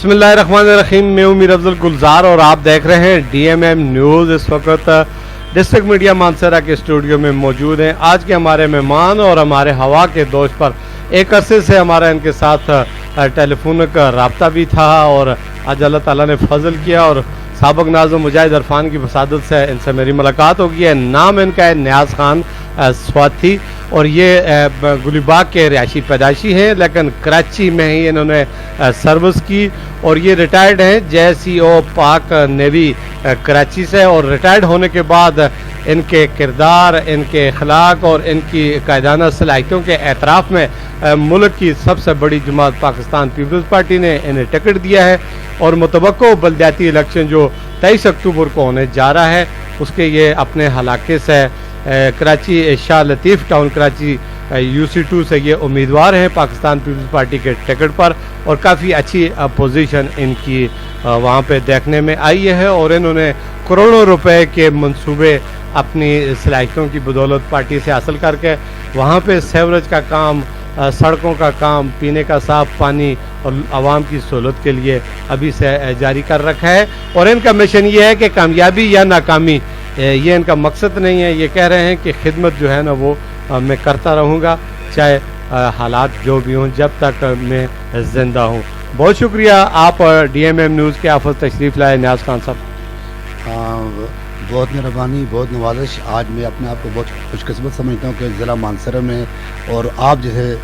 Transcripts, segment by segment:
बिस्मिल्लाहिर्रहमानिर्रहीम। मैं हूं मीर अफजल गुलजार और आप देख रहे हैं DMM न्यूज़। इस वक्त डिस्ट्रिक्ट मीडिया मानसरा के स्टूडियो में मौजूद हैं। आज के हमारे मेहमान और हमारे हवा के दोस्त पर एक अरसे से हमारा इनके साथ टेलीफोन का रब्ता भी था और आज अल्लाह ताला ने फजल किया और साबिक नाज़िम मुजाहिद इरफान की वसादत से इनसे मेरी मुलाकात हो गई है। नाम इनका है नियाज़ खान स्वाति और ये गुलिबाग के रिहायशी पैदाइशी हैं, लेकिन कराची में ही इन्होंने सर्विस की और ये रिटायर्ड हैं JCO पाक नेवी कराची से। और रिटायर्ड होने के बाद इनके किरदार, इनके अखलाक और इनकी कायदाना सलाहियतों के एतराफ़ में मुल्क की सबसे बड़ी जमात पाकिस्तान पीपल्स पार्टी ने इन्हें टिकट दिया है और मुतवक्को बल्दियाती इलेक्शन जो 23 अक्टूबर को होने जा रहा है उसके ये अपने हलाके से कराची शाह लतीफ़ टाउन कराची UC2 से ये उम्मीदवार हैं पाकिस्तान पीपल्स पार्टी के टिकट पर और काफ़ी अच्छी पोजीशन इनकी वहाँ पे देखने में आई है और इन्होंने करोड़ों रुपए के मंसूबे अपनी सलाहियतों की बदौलत पार्टी से हासिल करके वहाँ पे सेवरेज का काम, सड़कों का काम, पीने का साफ पानी और आवाम की सहूलत के लिए अभी से जारी कर रखा है। और इनका मिशन ये है कि कामयाबी या नाकामी ये इनका मकसद नहीं है। ये कह रहे हैं कि खिदमत जो है ना वो मैं करता रहूँगा चाहे हालात जो भी हों, जब तक मैं ज़िंदा हूँ। बहुत शुक्रिया आप DMM न्यूज़ के आफत तशरीफ़ लाए नियाज़ खान साहब। बहुत मेहरबानी, बहुत नवाजिश। आज मैं अपने आप को बहुत खुशकिस्मत समझता हूँ कि ज़िला मानसरा में और आप जैसे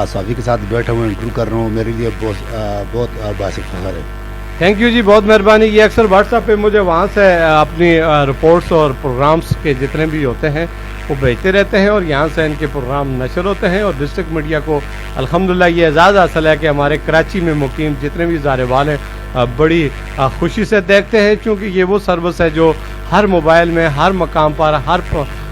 साफ़ी के साथ बैठे हुए इंटरव्यू कर रहा हूँ, मेरे लिए बहुत बाइस फ़ख्र है। थैंक यू जी, बहुत मेहरबानी। ये अक्सर व्हाट्सएप पे मुझे वहाँ से अपनी रिपोर्ट्स और प्रोग्राम्स के जितने भी होते हैं वो भेजते रहते हैं और यहाँ से इनके प्रोग्राम नशर होते हैं और डिस्ट्रिक्ट मीडिया को अल्हम्दुलिल्लाह ये एजाज़ हासिल है कि हमारे कराची में मुकीम जितने भी ज़ारेवाल हैं बड़ी खुशी से देखते हैं, क्योंकि ये वो सर्विस है जो हर मोबाइल में, हर मकाम पर, हर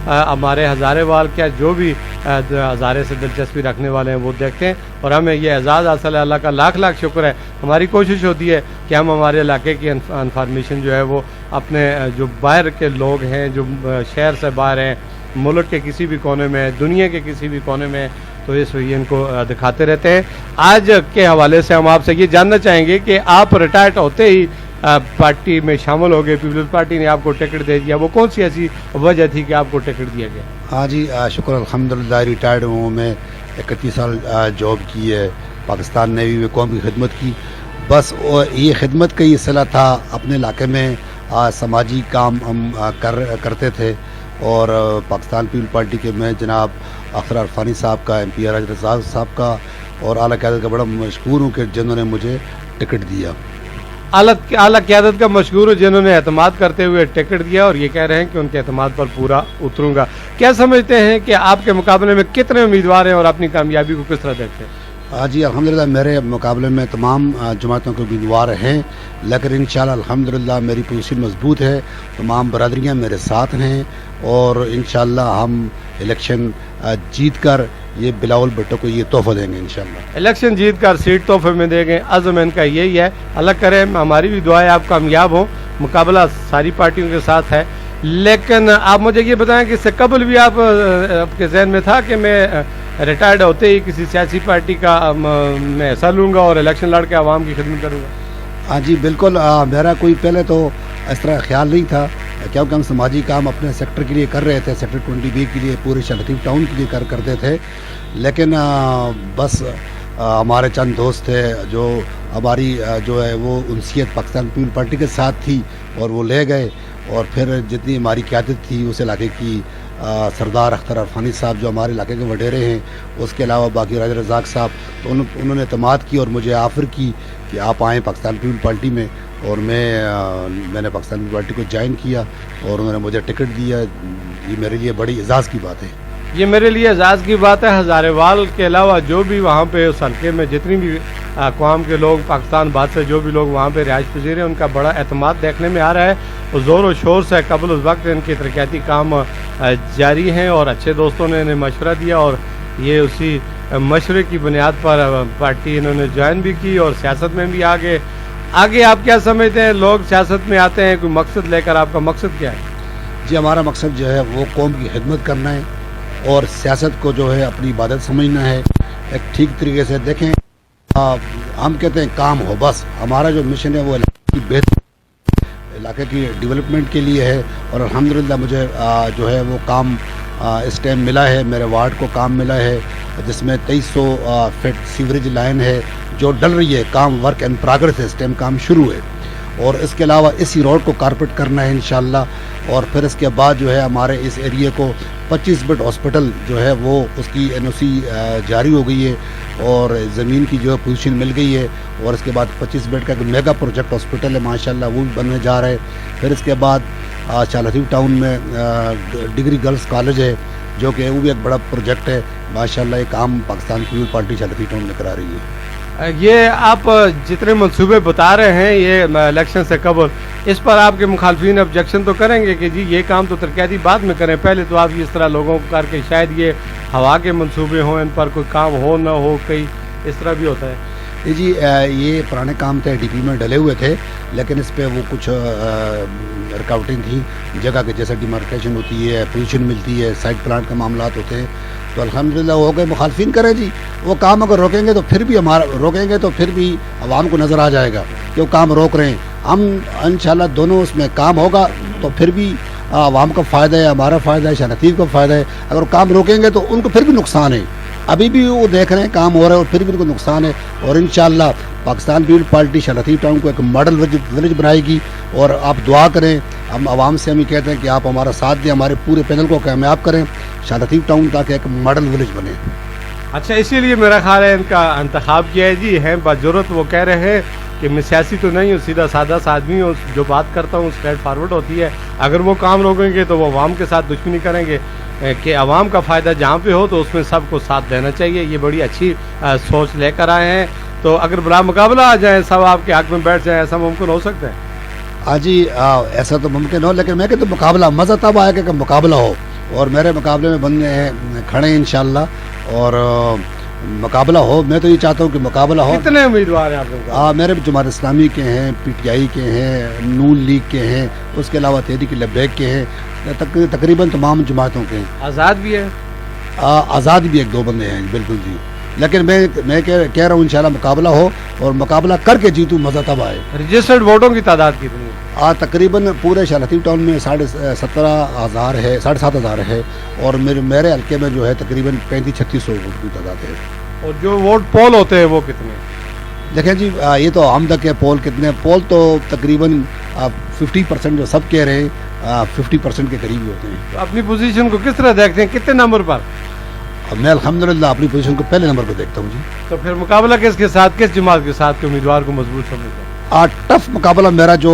हमारे हज़ारेवाल क्या जो भी हज़ारे से दिलचस्पी रखने वाले हैं वो देखते हैं और हमें ये एजाज़ हासिल है। अल्लाह का लाख लाख शुक्र है। हमारी कोशिश होती है कि हम हमारे इलाके की इन्फॉर्मेशन जो है वो अपने जो बाहर के लोग हैं, जो शहर से बाहर हैं, मुल्क के किसी भी कोने में, दुनिया के किसी भी कोने में, तो इस वजह इनको दिखाते रहते हैं। आज के हवाले से हम आपसे ये जानना चाहेंगे कि आप रिटायर्ड होते ही पार्टी में शामिल हो गए, पीपल्स पार्टी ने आपको टिकट दे दिया, वो कौन सी ऐसी वजह थी कि आपको टिकट दिया गया? हाँ जी, शुक्र अल्हम्दुलिल्लाह रिटायर्ड हूँ मैं। 31 साल जॉब की है पाकिस्तान नेवी में, कौम की खिदमत की। बस ये खिदमत का ये सिला था। अपने इलाके में समाजी काम हम करते थे और पाकिस्तान पीपल्स पार्टी के मैं जनाब अख्तर अरफानी साहब का, MP रज़ाक साहब का और आला क़यादत का बड़ा मशहूर हूँ कि जिन्होंने मुझे टिकट दिया। आला क़यादत का मशहूर हूँ जिन्होंने एतमाद करते हुए टिकट दिया और ये कह रहे हैं कि उनके एतमाद पर पूरा उतरूँगा। क्या समझते हैं कि आपके मुकाबले में कितने उम्मीदवार हैं और अपनी कामयाबी को किस तरह देखते हैं? जी अल्हम्दुलिल्लाह मेरे मुकाबले में तमाम जमातों के उम्मीदवार हैं, लेकिन इंशाल्लाह अल्हम्दुलिल्लाह मेरी पोजीशन मजबूत है। तमाम बरादरियाँ मेरे साथ हैं और इंशाल्लाह हम इलेक्शन जीत कर ये बिलावल भुट्टो को ये तोहफा देंगे। इंशाल्लाह इलेक्शन जीत कर सीट तोहफे में देंगे। अज़्म इनका यही है। अल्लाह करे, हमारी भी दुआ है आप कामयाब हो। मुकाबला सारी पार्टियों के साथ है, लेकिन आप मुझे ये बताएं कि इससे कबल भी आपके जहन में था कि मैं रिटायर्ड होते ही किसी सियासी पार्टी का मैं हिस्सा लूँगा और इलेक्शन लड़ के आवाम की खिदमत करूँगा? हाँ जी बिल्कुल। मेरा कोई पहले तो इस तरह ख्याल नहीं था, क्योंकि हम समाजी काम अपने सेक्टर के लिए कर रहे थे, सेक्टर 20B के लिए, पूरे शाह लतीफ़ टाउन के लिए करते थे। लेकिन बस हमारे चंद दोस्त थे जो हमारी जो है वो उनसियत पाकिस्तान पीपल्स पार्टी के साथ थी और वो ले गए और फिर जितनी हमारी क़यादत थी उस इलाके की सरदार अख्तर अरफानी साहब जो हमारे इलाके के वडेरे हैं, उसके अलावा बाकी रज़ाक साहब, तो उन्होंने एतमाद की और मुझे ऑफ़र की कि आप आएँ पाकिस्तान पीपल्स पार्टी में। और मैंने पाकिस्तान पीपल्स पार्टी को ज्वाइन किया और उन्होंने मुझे टिकट दिया। ये मेरे लिए बड़ी एजाज़ की बात है। ये मेरे लिए एजाज़ की बात है। हज़ारेवाल के अलावा जो भी वहाँ पे उस हल्के में जितनी भी अक़वाम के लोग, पाकिस्तान बाद से जो भी लोग वहाँ पे रिहाइश पज़ीर हैं, उनका बड़ा एतमाद देखने में आ रहा है और ज़ोर व शोर से कबल उस वक्त इनके तरक्याती काम जारी हैं और अच्छे दोस्तों ने इन्हें मशवरा दिया और ये उसी मशवरे की बुनियाद पर पार्टी इन्होंने ज्वाइन भी की और सियासत में भी आगे आप क्या समझते हैं? लोग सियासत में आते हैं कोई मकसद लेकर, आपका मकसद क्या है? जी हमारा मकसद जो है वो कौम की खिदमत करना है और सियासत को जो है अपनी इबादत समझना है। एक ठीक तरीके से देखें ہم کہتے ہیں کام ہو، بس ہمارا جو مشن ہے وہ علاقے کی بہتر، علاقے کی ڈیولپمنٹ کے لیے ہے، اور الحمدللہ مجھے جو ہے وہ کام اس ٹائم ملا ہے، میرے وارڈ کو کام ملا ہے جس میں 2300 فٹ سیوریج لائن ہے جو ڈل رہی ہے، کام ورک ان پروگرس ہے، اس ٹائم کام شروع ہے، اور اس کے علاوہ اسی روڈ کو کارپیٹ کرنا ہے انشاءاللہ، اور پھر اس کے بعد جو ہے ہمارے اس ایریے کو 25 بیڈ ہاسپٹل جو ہے وہ اس کی NOC جاری ہو گئی ہے اور زمین کی جو ہے پوزیشن مل گئی ہے، اور اس کے بعد 25 بیڈ کا ایک میگا پروجیکٹ ہاسپٹل ہے ماشاءاللہ وہ بھی بننے جا رہا ہے۔ پھر اس کے بعد شاہ ٹاؤن میں ڈگری گرلز کالج ہے جو کہ وہ بھی ایک بڑا پروجیکٹ ہے ماشاءاللہ، ایک عام پاکستان پیپل پارٹی شاہ ٹاؤن میں کرا رہی ہے۔ یہ آپ جتنے منصوبے بتا رہے ہیں یہ الیکشن سے قبل، اس پر آپ کے مخالفین آبجیکشن تو کریں گے کہ جی یہ کام تو ترقیاتی بعد میں کریں، پہلے تو آپ اس طرح لوگوں کو کر کے شاید یہ ہوا کے منصوبے ہوں، ان پر کوئی کام ہو نہ ہو، کئی اس طرح بھی ہوتا ہے؟ جی یہ پرانے کام تھے، DP میں ڈلے ہوئے تھے، لیکن اس پہ وہ کچھ رکاوٹیں تھیں جگہ کے، جیسے ڈیمارکیشن ہوتی ہے، پوزیشن ملتی ہے، سائٹ پلانٹ کے معاملات ہوتے ہیں، تو الحمدللہ ہو گئے۔ مخالفین کریں جی، وہ کام اگر روکیں گے تو پھر بھی عوام کو نظر آ جائے گا کہ وہ کام روک رہے ہیں۔ ہم انشاءاللہ دونوں اس میں کام ہوگا تو پھر بھی عوام کا فائدہ ہے، ہمارا فائدہ ہے، شاہ لطیف کا فائدہ ہے۔ اگر کام روکیں گے تو ان کو پھر بھی نقصان ہے، ابھی بھی وہ دیکھ رہے ہیں کام ہو رہا ہے اور پھر بھی ان کو نقصان ہے، اور انشاءاللہ پاکستان پیپل پارٹی شاہ لطیف ٹاؤن کو ایک ماڈل ولیج بنائے گی، اور آپ دعا کریں، ہم عوام سے ہم یہ کہتے ہیں کہ آپ ہمارا ساتھ دیں، ہمارے پورے پینل کو کامیاب کریں شاہ لطیف ٹاؤن تاکہ ایک ماڈل ولیج بنے۔ اچھا، اسی لیے میرا خیال ہے ان کا انتخاب کیا ہے جی، ہیں بجرت، وہ کہہ رہے ہیں کہ میں سیاسی تو نہیں ہوں، سیدھا سادہ سا آدمی ہوں، جو بات کرتا ہوں اسٹریٹ فارورڈ ہوتی ہے، اگر وہ کام روکیں گے تو وہ عوام کے ساتھ دشمنی کریں گے، کہ عوام کا فائدہ جہاں پہ ہو تو اس میں سب کو ساتھ دینا چاہیے۔ یہ بڑی اچھی سوچ لے کر آئے ہیں، تو اگر بلا مقابلہ آ جائیں، سب آپ کے حق میں بیٹھ جائیں، ایسا ممکن ہو سکتا ہے؟ ہاں جی، ایسا تو ممکن ہو، لیکن میں کہتا ہوں مقابلہ مزہ تب آئے گا کہ مقابلہ ہو، اور میرے مقابلے میں بندے ہیں کھڑے ہیں انشاءاللہ، اور مقابلہ ہو۔ میں تو یہ چاہتا ہوں کہ مقابلہ ہو۔ کتنے امیدوار ہیں آپ کے؟ میرے جماعت اسلامی کے ہیں، PTI کے ہیں، نون لیگ کے ہیں، اس کے علاوہ تحریک لبیک کے ہیں، تقریباً تمام جماعتوں کے ہیں۔ آزاد بھی ہے؟ آزاد بھی ایک دو بندے ہیں بالکل جی، لیکن میں کہہ رہا ہوں انشاءاللہ مقابلہ ہو، اور مقابلہ کر کے جیتوں، مزہ تب آئے۔ رجسٹرڈ ووٹوں کی تعداد کتنی ہے؟ تقریباً پورے شاہ لطیف ٹاؤن میں 17,500 ہے، 7,500 ہے، اور میرے حلقے میں جو ہے تقریباً 3500-3600 ووٹ کی تعداد ہے۔ اور جو ووٹ پول ہوتے ہیں وہ کتنے؟ دیکھیں جی، یہ تو ہم تک ہے پول کتنے، پول تو تقریباً 50% جو سب کہہ رہے ہیں 50% کے قریب ہی ہوتے ہیں۔ تو اپنی پوزیشن کو کس طرح دیکھتے ہیں، کتنے نمبر پر؟ میں الحمدللہ اپنی پوزیشن کو پہلے نمبر پہ دیکھتا ہوں جی۔ تو پھر مقابلہ کس کے ساتھ، کس جماعت کے ساتھ کے امیدوار کو مضبوط سمجھتے ہیں؟ ٹف مقابلہ میرا جو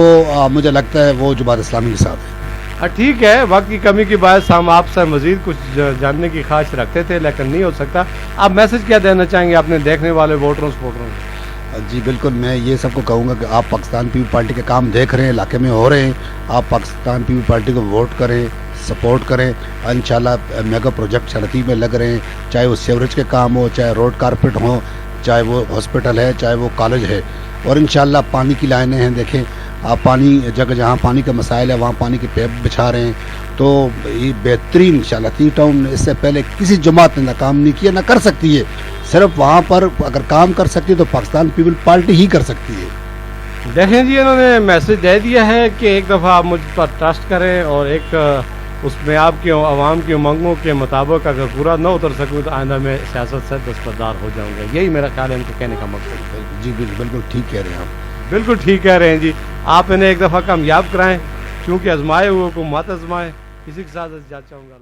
مجھے لگتا ہے وہ جماعت اسلامی کے ساتھ ہے۔ ٹھیک ہے، وقت کی کمی کی باعث ہم آپ سے مزید کچھ جاننے کی خواہش رکھتے تھے لیکن نہیں ہو سکتا۔ آپ میسج کیا دینا چاہیں گے اپنے دیکھنے والے ووٹروں سپورٹروں کو؟ جی بالکل، میں یہ سب کو کہوں گا کہ آپ پاکستان پیپل پارٹی کے کام دیکھ رہے ہیں، علاقے میں ہو رہے ہیں، آپ پاکستان پیپل پارٹی کو ووٹ کریں، سپورٹ کریں۔ انشاءاللہ میگا پروجیکٹ شاہ لطیف میں لگ رہے ہیں، چاہے وہ سیوریج کے کام ہو، چاہے روڈ کارپیٹ ہو، چاہے وہ ہاسپٹل ہے، چاہے وہ کالج ہے، اور انشاءاللہ پانی کی لائنیں ہیں، دیکھیں آپ پانی جگہ جہاں پانی کا مسائل ہے وہاں پانی کے پیپ بچھا رہے ہیں، تو یہ بہترین شاہ لطیف ٹاؤن اس سے پہلے کسی جماعت نے نہ کام نہیں کیا، نہ کر سکتی ہے، صرف وہاں پر اگر کام کر سکتی ہے تو پاکستان پیپل پارٹی ہی کر سکتی ہے۔ دیکھیں جی، انہوں نے میسج دے دیا ہے کہ ایک دفعہ آپ مجھ پر ٹرسٹ کریں، اور ایک اس میں آپ کے عوام کی امنگوں کے مطابق اگر پورا نہ اتر سکوں تو آئندہ میں سیاست سے دستبردار ہو جاؤں گا۔ یہی میرا خیال ہے ان کے کہنے کا مقصد ہے۔ جی بالکل ٹھیک کہہ رہے ہیں آپ، بالکل ٹھیک کہہ رہے ہیں جی۔ آپ انہیں ایک دفعہ کامیاب کرائیں، چونکہ آزمائے ہوئے کو مت آزمائیں۔ کسی کے ساتھ جاتا چاہوں گا۔